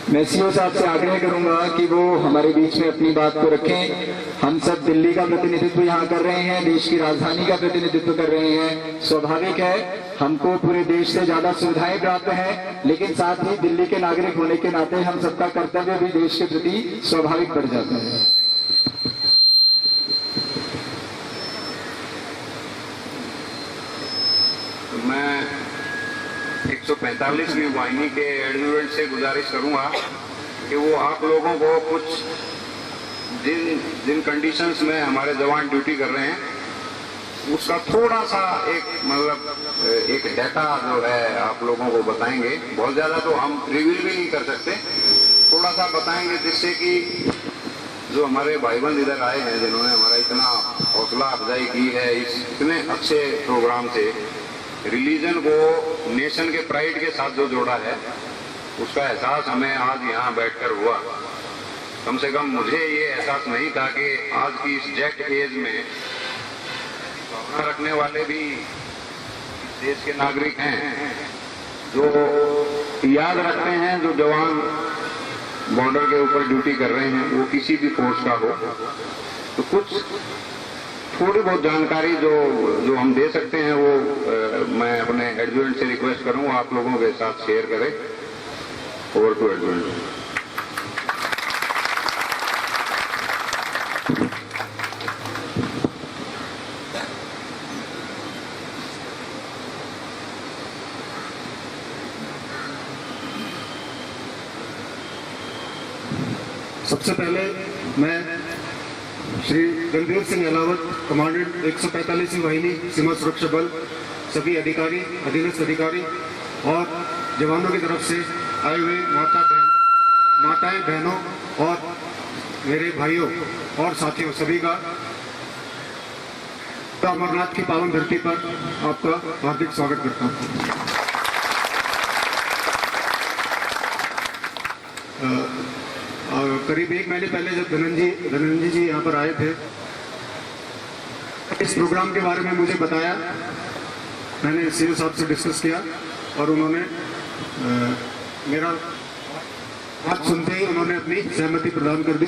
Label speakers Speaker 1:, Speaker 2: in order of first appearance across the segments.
Speaker 1: मैं सीओ साहब से आग्रह करूंगा कि वो हमारे बीच में अपनी बात को रखें। हम सब दिल्ली का प्रतिनिधित्व यहाँ कर रहे हैं, देश की राजधानी का प्रतिनिधित्व कर रहे हैं। स्वाभाविक है, हमको पूरे देश से ज्यादा सुविधाएं प्राप्त हैं, लेकिन साथ ही दिल्ली के नागरिक होने के नाते हम सबका कर्तव्य भी देश के प्रति स्वाभाविक बढ़ जाता है।
Speaker 2: मैं 145वीं वाहिनी के एडजुटेंट से गुजारिश करूंगा कि वो आप लोगों को कुछ जिन कंडीशंस में हमारे जवान ड्यूटी कर रहे हैं उसका थोड़ा सा एक डाटा जो है आप लोगों को बताएंगे। बहुत ज्यादा तो हम रिवील भी नहीं कर सकते, थोड़ा सा बताएंगे जिससे कि जो हमारे भाई बंद इधर आए हैं जिन्होंने हमारा इतना हौसला अफजाई की है इस इतने अच्छे प्रोग्राम से, रिलीजन को नेशन के प्राइड के साथ जो जोड़ा है उसका एहसास हमें आज यहाँ बैठकर हुआ। कम से कम मुझे ये एहसास नहीं था कि आज की इस जेट एज में भावना रखने वाले भी देश के नागरिक हैं जो याद रखते हैं जो जवान बॉर्डर के ऊपर ड्यूटी कर रहे हैं, वो किसी भी फोर्स का हो। तो कुछ थोड़ी बहुत जानकारी जो हम दे सकते हैं वो मैं अपने एडजुटेंट से रिक्वेस्ट करूंगा आप लोगों के साथ शेयर करें। Over to adjutant.
Speaker 3: सबसे पहले मैं श्री रणधीर सिंह अलावत, कमांडेंट 145वीं वाहिनी सीमा सुरक्षा बल, सभी अधिकारी, अधीनस्थ अधिकारी और जवानों की तरफ से आए हुए माताएं, बहनों और मेरे भाइयों और साथियों सभी का अमरनाथ की पावन धरती पर आपका हार्दिक स्वागत करता हूँ। करीब 1 महीने पहले जब धनंजय जी यहाँ पर आए थे, इस प्रोग्राम के बारे में मुझे बताया, मैंने सीओ साहब से डिस्कस किया और उन्होंने मेरा बात सुनते ही उन्होंने अपनी सहमति प्रदान कर दी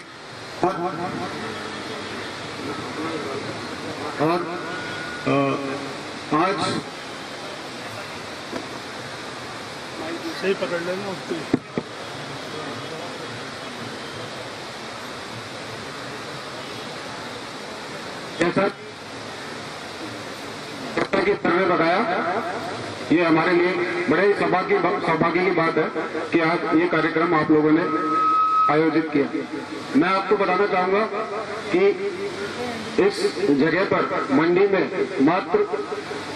Speaker 3: और आज
Speaker 4: सही पकड़ लेना उसको।
Speaker 3: जैसा कि सर ने बताया, ये हमारे लिए बड़े ही सौभाग्य की बात है कि आज ये कार्यक्रम आप लोगों ने आयोजित किया। मैं आपको बताना चाहूंगा कि इस जगह पर मंडी में मात्र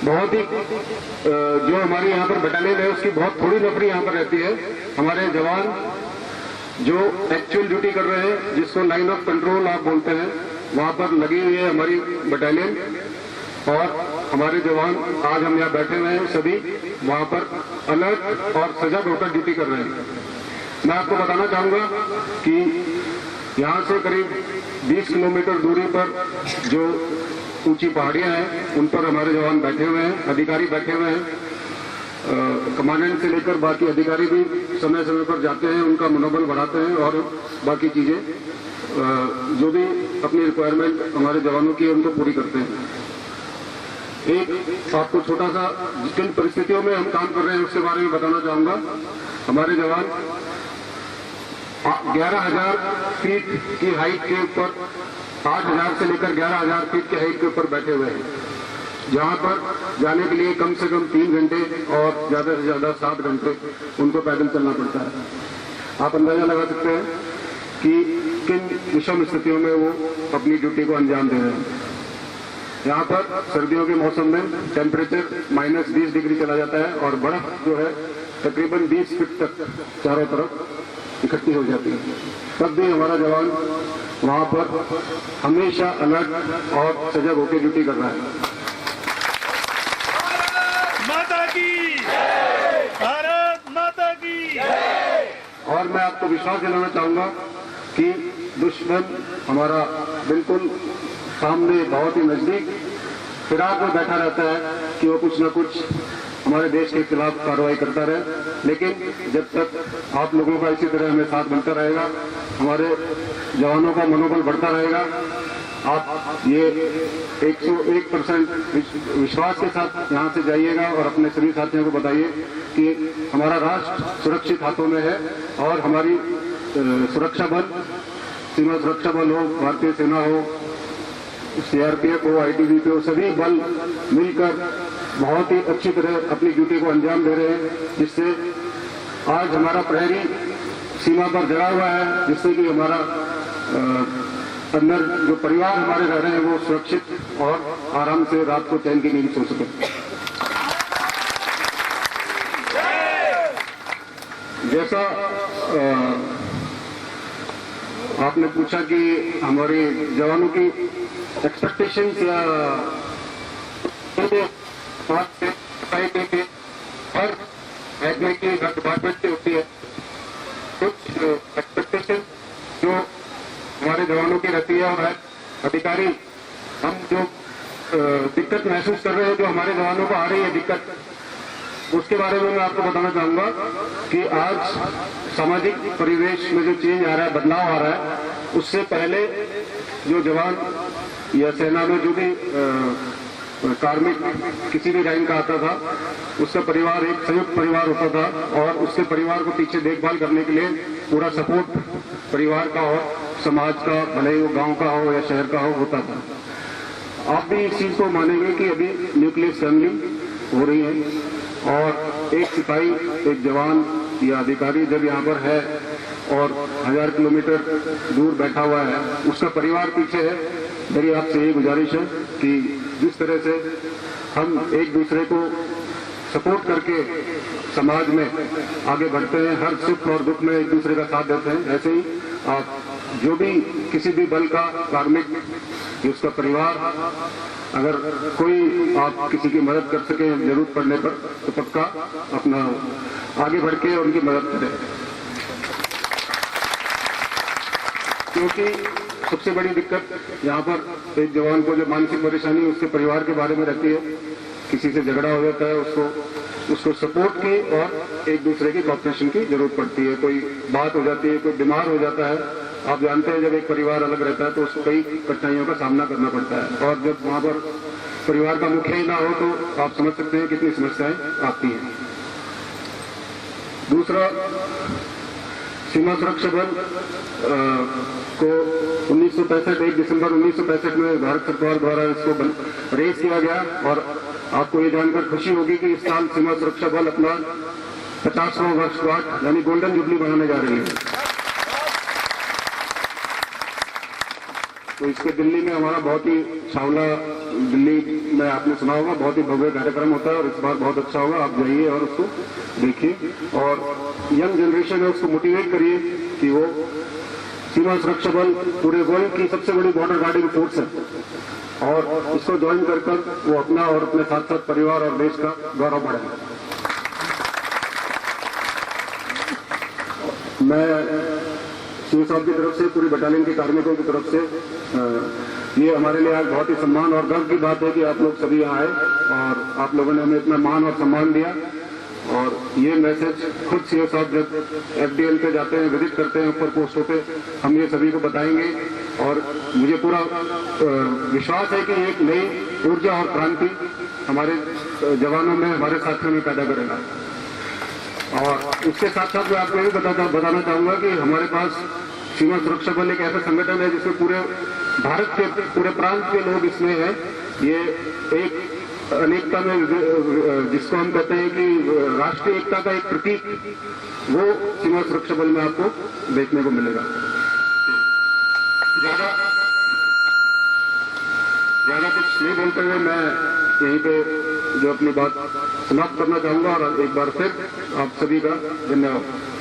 Speaker 3: बहुत ही जो हमारी यहाँ पर बटालियन है उसकी बहुत थोड़ी नफरी यहाँ पर रहती है। हमारे जवान जो एक्चुअल ड्यूटी कर रहे हैं, जिसको लाइन ऑफ कंट्रोल आप बोलते हैं, वहां पर लगी हुई है हमारी बटालियन और हमारे जवान आज हम यहाँ बैठे हुए हैं सभी वहां पर अलर्ट और सजग होकर ड्यूटी कर रहे हैं। मैं आपको बताना चाहूंगा कि यहाँ से करीब 20 किलोमीटर दूरी पर जो ऊंची पहाड़ियां हैं उन पर हमारे जवान बैठे हुए हैं, अधिकारी बैठे हुए हैं। कमांडेंट से लेकर बाकी अधिकारी भी समय समय पर जाते हैं, उनका मनोबल बढ़ाते हैं और बाकी चीजें जो भी अपनी रिक्वायरमेंट हमारे जवानों की है उनको पूरी करते हैं। एक आपको छोटा सा जिन परिस्थितियों में हम काम कर रहे हैं उसके बारे में बताना चाहूंगा। हमारे जवान 11,000 फीट की हाइट के ऊपर, 8,000 से लेकर 11,000 फीट की हाइट के ऊपर बैठे हुए हैं, जहां पर जाने के लिए कम से कम 3 घंटे और ज्यादा से ज्यादा 7 घंटे उनको पैदल चलना पड़ता है। आप अंदाजा लगा सकते हैं कि किन विषम स्थितियों में वो अपनी ड्यूटी को अंजाम दे रहे हैं। यहाँ पर सर्दियों के मौसम में टेम्परेचर -20 डिग्री चला जाता है और बर्फ जो है तकरीबन 20 फीट तक चारों तरफ इकट्ठी हो जाती है। तब भी हमारा जवान वहां पर हमेशा अलर्ट और सजग होकर ड्यूटी कर रहा है।
Speaker 4: माता की भारत माता की।
Speaker 3: और मैं आपको विश्वास दिलाना चाहूंगा कि दुश्मन हमारा बिल्कुल सामने बहुत ही नजदीक फिराक में बैठा रहता है कि वो कुछ न कुछ हमारे देश के खिलाफ कार्रवाई करता रहे। लेकिन जब तक आप लोगों का इसी तरह हमें साथ मिलता रहेगा, हमारे जवानों का मनोबल बढ़ता रहेगा, आप ये 101% विश्वास के साथ यहाँ से जाइएगा और अपने सभी साथियों को बताइए कि हमारा राष्ट्र सुरक्षित हाथों में है और हमारी सुरक्षा बल, सीमा सुरक्षा बल हो, भारतीय सेना हो, सीआरपीएफ हो, आईटीबीपी हो, सभी बल मिलकर बहुत ही अच्छी तरह अपनी ड्यूटी को अंजाम दे रहे हैं, जिससे आज हमारा प्रहरी सीमा पर जड़ा हुआ है, जिससे कि हमारा अंदर जो परिवार हमारे रह रहे हैं वो सुरक्षित और आराम से रात को चैन की नींद सो सके। जैसा आपने पूछा कि हमारे जवानों की एक्सपेक्टेशंस या हर महकमे की डिपार्टमेंट से होती है, कुछ एक्सपेक्टेशन जो हमारे जवानों की रहती है और अधिकारी हम जो दिक्कत महसूस कर रहे हैं, जो हमारे जवानों को आ रही है दिक्कत, उसके बारे में मैं आपको बताना चाहूंगा कि आज सामाजिक परिवेश में जो चेंज आ रहा है, बदलाव आ रहा है, उससे पहले जो जवान या सेना में जो भी कार्मिक किसी भी रैंक का आता था, उसका परिवार एक संयुक्त परिवार होता था और उसके परिवार को पीछे देखभाल करने के लिए पूरा सपोर्ट परिवार का और समाज का, भले ही वो गांव का हो या शहर का हो, होता था। आप भी इस चीज को मानेंगे कि अभी न्यूक्लियर फैमिली हो रही है और एक सिपाही, एक जवान या अधिकारी जब यहाँ पर है और 1000 किलोमीटर दूर बैठा हुआ है, उसका परिवार पीछे है। मेरी आपसे यही गुजारिश है कि जिस तरह से हम एक दूसरे को सपोर्ट करके समाज में आगे बढ़ते हैं, हर सुख और दुख में एक दूसरे का साथ देते हैं, ऐसे ही आप जो भी किसी भी बल का कार्मिक, उसका परिवार, अगर कोई आप किसी की मदद कर सके जरूरत पड़ने पर, तो पक्का अपना आगे बढ़ के उनकी मदद करें, क्योंकि सबसे बड़ी दिक्कत यहाँ पर एक जवान को जो मानसिक परेशानी उसके परिवार के बारे में रहती है, किसी से झगड़ा हो जाता है, उसको सपोर्ट की और एक दूसरे की कॉपरेशन की जरूरत पड़ती है। कोई बात हो जाती है, कोई बीमार हो जाता है, आप जानते हैं जब एक परिवार अलग रहता है तो उसको कई कठिनाइयों का सामना करना पड़ता है, और जब वहां पर परिवार का मुखिया ही ना हो तो आप समझ सकते हैं कितनी समस्याएं आती हैं। दूसरा, सीमा सुरक्षा बल को 1965 1 दिसंबर 1965 में भारत सरकार द्वारा इसको रेस किया गया और आपको ये जानकर खुशी होगी कि इस साल सीमा सुरक्षा बल अपना 50वां वर्षगांठ यानी गोल्डन जुबली मनाने जा रही है। तो इसके दिल्ली में हमारा बहुत ही छावला, दिल्ली में आपने सुना होगा, बहुत ही भव्य कार्यक्रम होता है और इस बार बहुत अच्छा होगा। आप जाइए और उसको देखिए और यंग जनरेशन है उसको मोटिवेट करिए कि वो सीमा सुरक्षा बल पूरे वर्ल्ड की सबसे बड़ी बॉर्डर गार्डिंग फोर्स है और इसको ज्वाइन कर वो अपना और अपने साथ साथ परिवार और देश का गौरव बढ़ाएंगे। मैं सीओ साहब की तरफ से, पूरी बटालियन के कार्मिकों की तरफ से ये हमारे लिए आज बहुत ही सम्मान और गर्व की बात है कि आप लोग सभी यहाँ आए और आप लोगों ने हमें इतना मान और सम्मान दिया। और ये मैसेज खुद सीओ साहब जब एफडीएल पे जाते हैं, विजिट करते हैं ऊपर पोस्टों पे, हम ये सभी को बताएंगे और मुझे पूरा विश्वास है कि एक नई ऊर्जा और क्रांति हमारे जवानों में, हमारे साथियों में पैदा करेगा। और इसके साथ साथ मैं आपको ये बताना चाहूंगा कि हमारे पास सीमा सुरक्षा बल एक ऐसा संगठन है जिसमें पूरे भारत के, पूरे प्रांत के लोग इसमें हैं। ये एक अनेकता में, जिसको हम कहते हैं कि राष्ट्रीय एकता का एक प्रतीक, वो सीमा सुरक्षा बल में आपको देखने को मिलेगा। ज्यादा कुछ नहीं बोलते हुए मैं यहीं पे जो अपनी बात समाप्त करना चाहूंगा और एक बार फिर आप सभी का धन्यवाद।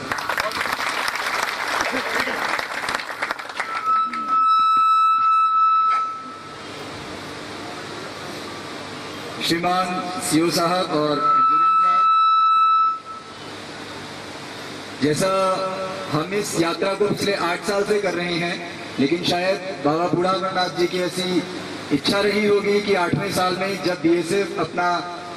Speaker 1: श्रीमान सीओ साहब और जैसा हम इस यात्रा को पिछले 8 साल से कर रहे हैं, लेकिन शायद बाबा बूढ़ा अमरनाथ जी की ऐसी इच्छा रही होगी कि 8वें साल में जब बीएसएफ अपना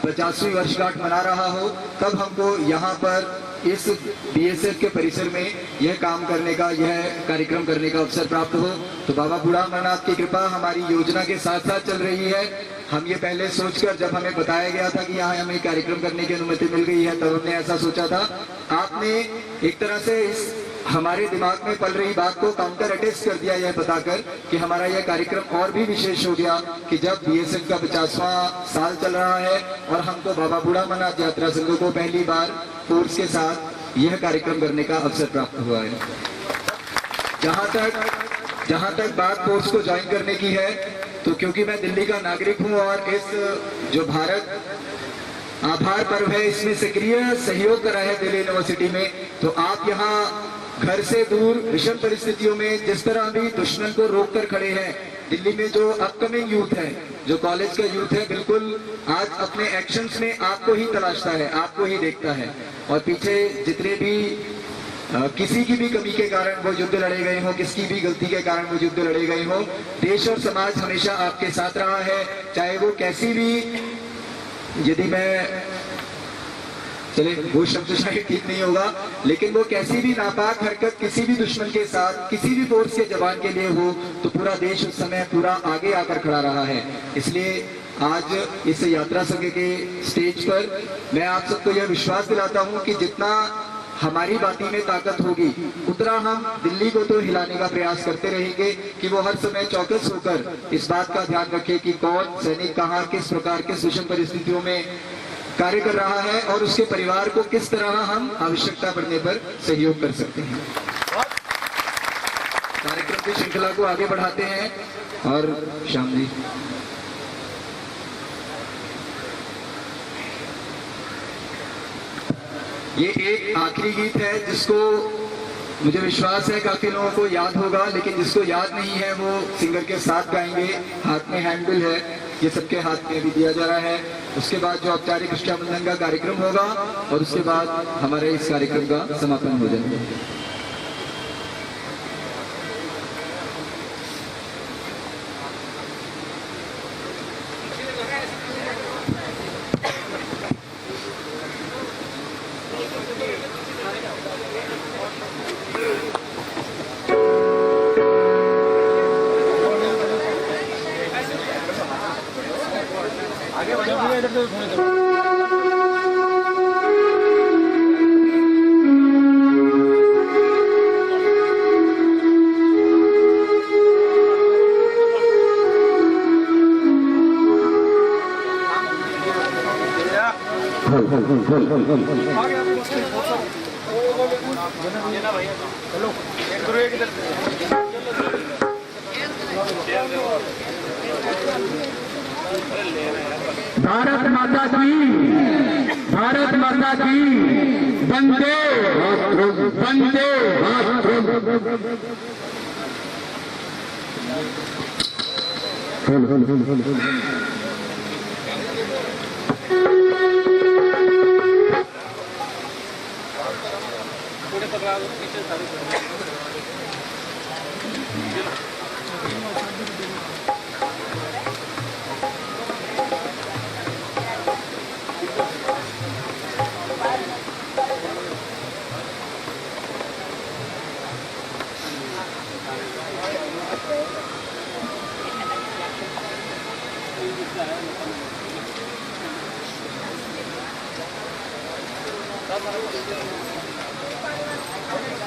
Speaker 1: 50वीं वर्षगांठ मना रहा हो, तब हमको यहाँ पर इस बीएसएफ के परिसर में यह काम करने का, यह कार्यक्रम करने का अवसर प्राप्त हो। तो बाबा बूढ़ा अमरनाथ की कृपा हमारी योजना के साथ साथ चल रही है। हम ये पहले सोचकर, जब हमें बताया गया था कि यहाँ हमें कार्यक्रम करने की अनुमति मिल गई है, तब हमने ऐसा सोचा था। आपने एक तरह से इस हमारे दिमाग में पल रही बात को काउंटर अटैच कर दिया, यह बताकर कि हमारा यह कार्यक्रम और भी विशेष हो गया कि जब बीएसएफ का 50वां साल चल रहा है और हमको बाबा बूढ़ा अमरनाथ यात्रा संघ को पहली बार फोर्स के साथ यह कार्यक्रम करने का अवसर प्राप्त हुआ है। जहां तक बात फोर्स को ज्वाइन करने की है, तो क्योंकि मैं दिल्ली का नागरिक हूं और इस जो भारत आभार पर्व है, इसमें सक्रिय सहयोग करा है दिल्ली यूनिवर्सिटी में, तो आप यहाँ घर से दूर विषम परिस्थितियों में जिस तरह भी दुश्मन को रोक कर खड़े हैं, दिल्ली में जो अपकमिंग यूथ है, जो कॉलेज का यूथ है, बिल्कुल आज अपने एक्शंस में आपको ही तलाशता है, आपको ही देखता है। और पीछे जितने भी किसी की भी कमी के कारण वो युद्ध लड़े गए हो, किसी भी गलती के कारण वो युद्ध लड़े गए हो, देश और समाज हमेशा आपके साथ रहा है। चाहे वो कैसी भी, यदि मैं चले वो शब्द शायद ठीक नहीं होगा, लेकिन वो कैसी भी नापाक हरकत किसी भी दुश्मन के साथ, किसी भी फोर्स के जवान के लिए हो, तो पूरा देश उस समय पूरा आगे आकर खड़ा रहा है। इसलिए आज इस यात्रा संघ के स्टेज पर मैं आप सबको यह विश्वास दिलाता हूं कि जितना हमारी बाती में ताकत होगी, उतना हम दिल्ली को तो हिलाने का प्रयास करते रहेंगे कि वो हर समय चौकस होकर इस बात का ध्यान रखे कि कौन सैनिक कहाँ, किस प्रकार के विषम परिस्थितियों में कार्य कर रहा है और उसके परिवार को किस तरह हम आवश्यकता पड़ने पर सहयोग कर सकते हैं। कार्यक्रम की श्रृंखला को आगे बढ़ाते हैं। और श्याम जी, ये एक आखिरी गीत है जिसको मुझे विश्वास है काफी लोगों को याद होगा, लेकिन जिसको याद नहीं है वो सिंगर के साथ गाएंगे। हाथ में हैंडबिल है, ये सबके हाथ में भी दिया जा रहा है। उसके बाद जो औपचारिक रक्षाबंधन का कार्यक्रम होगा और उसके बाद हमारे इस कार्यक्रम का समापन हो जाएगा।
Speaker 3: भारत माता की, भारत माता की, वंदे वंदे
Speaker 5: Thank you.